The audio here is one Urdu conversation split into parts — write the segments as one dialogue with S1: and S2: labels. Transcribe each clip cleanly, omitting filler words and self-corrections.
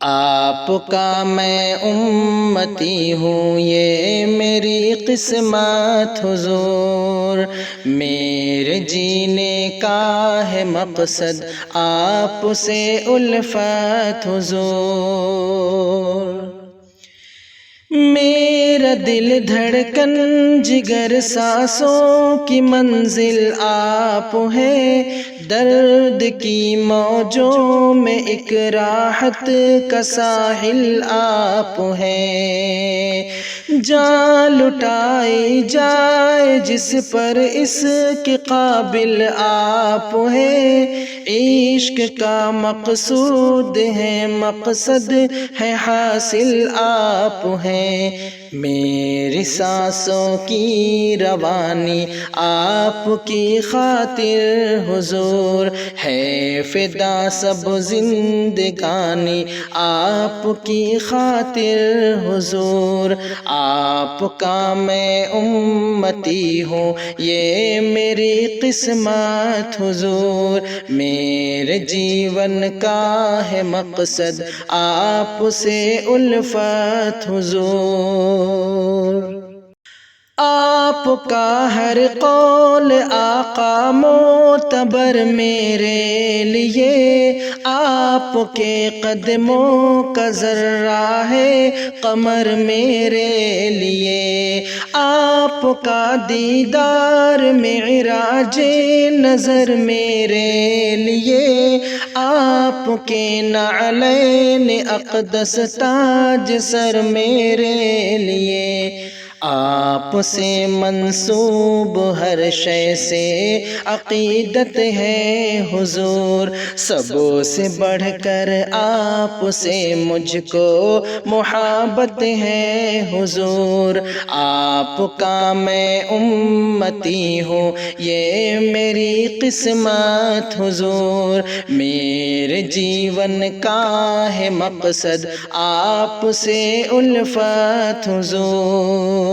S1: آپ کا میں امتی ہوں، یہ میری قسمت حضور، میرے جینے کا ہے مقصد آپ سے الفت حضور۔ میرا دل دھڑکن جگر سانسوں کی منزل آپ ہے، درد کی موجوں میں ایک راحت کا ساحل آپ ہے۔ جان لٹائی جائے جس پر اس کے قابل آپ ہے، عشق کا مقصود ہے مقصد ہے حاصل آپ ہے۔ میری سانسوں کی روانی آپ کی خاطر حضور، ہے فدا سب زندگانی آپ کی خاطر حضور۔ آپ کا میں امتی ہوں، یہ میری قسمت حضور، میرے جیون کا ہے مقصد آپ سے الفت حضور۔ آپ کا ہر قول آقا معتبر میرے لیے، آپ کے قدموں کا ذرہ ہے قمر میرے لیے، آپ کا دیدار معراج نظر میرے لیے، آپ کے نعلین اقدس تاج سر میرے لیے۔ آپ سے منسوب ہر شے سے عقیدت ہے حضور، سبوں سے بڑھ کر آپ سے مجھ کو محبت ہے حضور۔ آپ کا میں امتی ہوں، یہ میری قسمت حضور، میرے جیون کا ہے مقصد آپ سے الفت حضور۔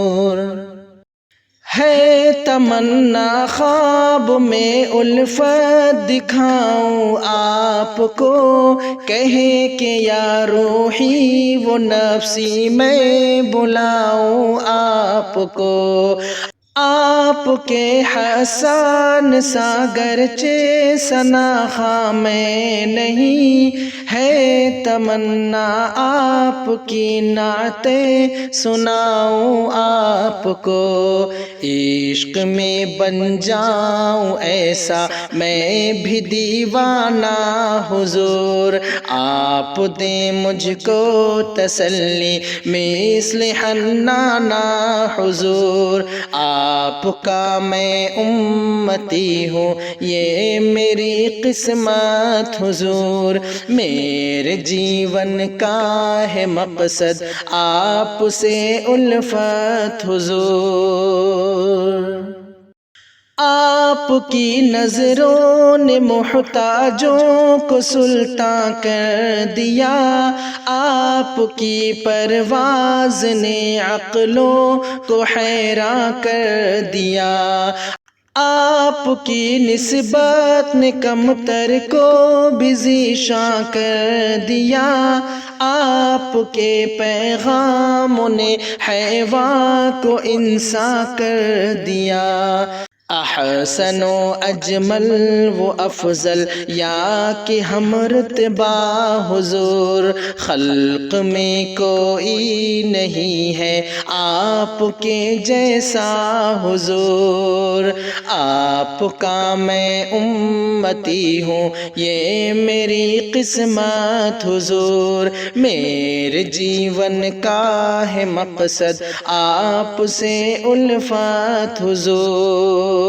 S1: ہے تمنا خواب میں الفت دکھاؤں آپ کو، کہے کہ یا روحی وہ نفسی میں بلاؤں آپ کو۔ آپ کے حسن سا گرچہ ثنا میں نہیں، ہے تمنا آپ کی نعتیں سناؤں آپ کو۔ عشق میں بن جاؤں ایسا میں بھی دیوانہ حضور، آپ دیں مجھ کو تسلی مثل حنانہ حضور۔ آپ کا میں امتی ہوں، یہ میری قسمت حضور، میرے جیون کا ہے مقصد آپ سے الفت حضور۔ آپ کی نظروں نے محتاجوں کو سلطان کر دیا، آپ کی پرواز نے عقلوں کو حیران کر دیا، آپ کی نسبت نے کمتر کو بھی ذیشان کر دیا، آپ کے پیغاموں نے حیوان کو انسان کر دیا۔ احسن و اجمل و افضل یا کہ ہم رتبہ حضور، خلق میں کوئی نہیں ہے آپ کے جیسا حضور۔ آپ کا میں امتی ہوں، یہ میری قسمت حضور، میرے جیون کا ہے مقصد آپ سے الفت حضور۔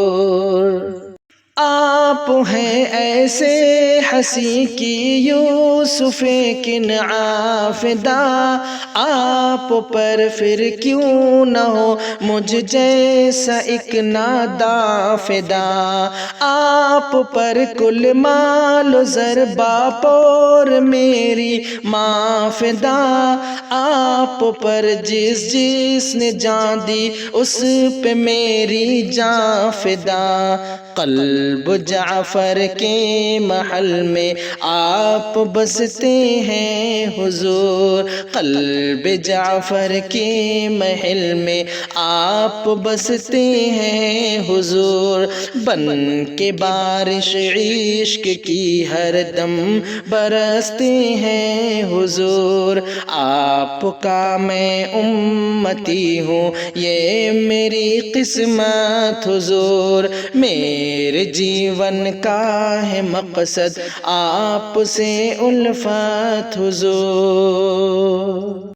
S1: آپ ہیں ایسے ہنسی کی یوسف کنعان فدا، آپ پر پھر کیوں نہ ہو مجھ جیسا ایک ناداں فدا، آپ پر کل مال و زر باپور میری ماں فدا، آپ پر جس جس نے جان دی اس پہ میری جان فدا۔ قلب جعفر کے محل میں آپ بستے ہیں حضور، قلب جعفر کے محل میں آپ بستے ہیں حضور، بن کے بارش عشق کی ہر دم برستے ہیں حضور، آپ کا میں امتی ہوں یہ میری قسمت حضور، میرے جیون کا ہے مقصد آپ سے الفت حضور۔